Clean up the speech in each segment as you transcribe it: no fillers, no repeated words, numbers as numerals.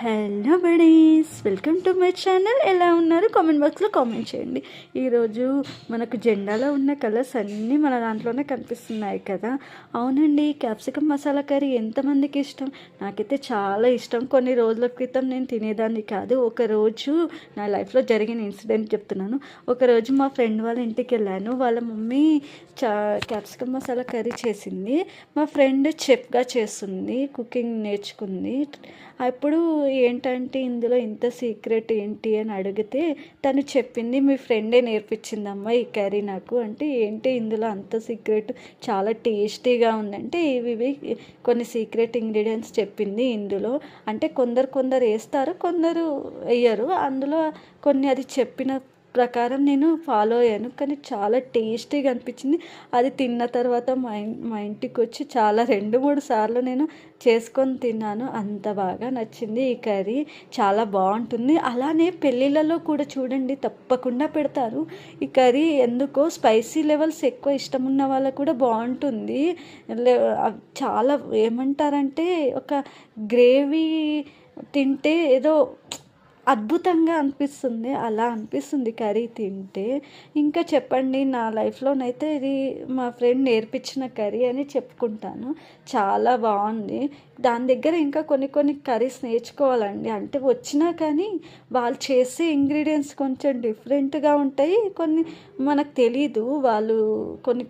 Hello buddies, welcome to my channel. ఎలా ఉన్నారు? Comment బాక్స్లో కామెంట్ చేయండి. ఈరోజు మనకు జెండాలో ఉన్న కలర్స్ అన్నీ మన దాంట్లోనే కనిపిస్తున్నాయి కదా. అవునండి, క్యాప్సికమ్ మసాలా కర్రీ ఎంతమందికి ఇష్టం? నాకైతే చాలా ఇష్టం. కొన్ని రోజుల క్రితం నేను తినేదాన్ని కాదు. ఒకరోజు నా లైఫ్లో జరిగిన ఇన్సిడెంట్ చెప్తున్నాను. ఒకరోజు మా ఫ్రెండ్ వాళ్ళ ఇంటికి వెళ్ళాను. వాళ్ళ మమ్మీ క్యాప్సికమ్ మసాలా కర్రీ చేసింది. మా ఫ్రెండ్ చెఫ్గా చేస్తుంది, కుకింగ్ నేర్చుకుంది. అప్పుడు ఏంటంటే ఇందులో ఇంత సీక్రెట్ ఏంటి అని అడిగితే తను చెప్పింది, మీ ఫ్రెండే నేర్పించిందమ్మా ఈ కర్రీ నాకు. అంటే ఏంటి ఇందులో అంత సీక్రెట్, చాలా టేస్టీగా ఉందంటే ఇవి కొన్ని సీక్రెట్ ఇంగ్రీడియంట్స్ చెప్పింది ఇందులో. అంటే కొందరు వేస్తారు, కొందరు వేయరు. అందులో కొన్ని అది చెప్పిన ప్రకారం నేను ఫాలో అయ్యాను. కానీ చాలా టేస్టీగా అనిపించింది. అది తిన్న తర్వాత మా ఇంటికి వచ్చి చాలా 2-3 సార్లు నేను చేసుకొని తిన్నాను. అంత బాగా నచ్చింది ఈ కర్రీ. చాలా బాగుంటుంది. అలానే పెళ్ళిళ్ళలో కూడా చూడండి, తప్పకుండా పెడతారు ఈ కర్రీ. ఎందుకో స్పైసీ లెవెల్స్ ఎక్కువ ఇష్టం ఉన్న వాళ్ళకు కూడా బాగుంటుంది. చాలా ఏమంటారంటే ఒక గ్రేవీ తింటే ఏదో అద్భుతంగా అనిపిస్తుంది. అలా అనిపిస్తుంది కర్రీ తింటే. ఇంకా చెప్పండి, నా లైఫ్లోనైతే ఇది మా ఫ్రెండ్ నేర్పించిన కర్రీ అని చెప్పుకుంటాను. చాలా బాగుంది. దాని దగ్గర ఇంకా కొన్ని కర్రీస్ నేర్చుకోవాలండి. అంటే వచ్చినా కానీ వాళ్ళు చేసే ఇంగ్రీడియంట్స్ కొంచెం డిఫరెంట్గా ఉంటాయి. కొన్ని మనకు తెలీదు, వాళ్ళు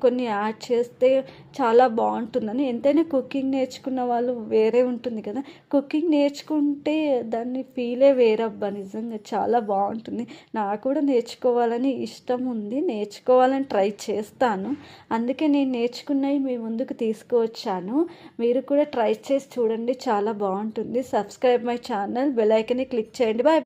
కొన్ని యాడ్ చేస్తే చాలా బాగుంటుందని. ఎంతైనా కుకింగ్ నేర్చుకున్న వాళ్ళు వేరే ఉంటుంది కదా. కుకింగ్ నేర్చుకుంటే దాన్ని ఫీలే వేరబ్బా. నిజంగా చాలా బాగుంటుంది. నాకు కూడా నేర్చుకోవాలని ఇష్టం ఉంది, నేర్చుకోవాలని ట్రై చేస్తాను. అందుకే నేను నేర్చుకున్నవి మీ ముందుకు తీసుకువచ్చాను. మీరు కూడా ట్రై చేసి చూడండి, చాలా బాగుంటుంది. సబ్స్క్రైబ్ మై ఛానల్, బెల్ ఐకాన్ని క్లిక్ చేయండి. బాయ్.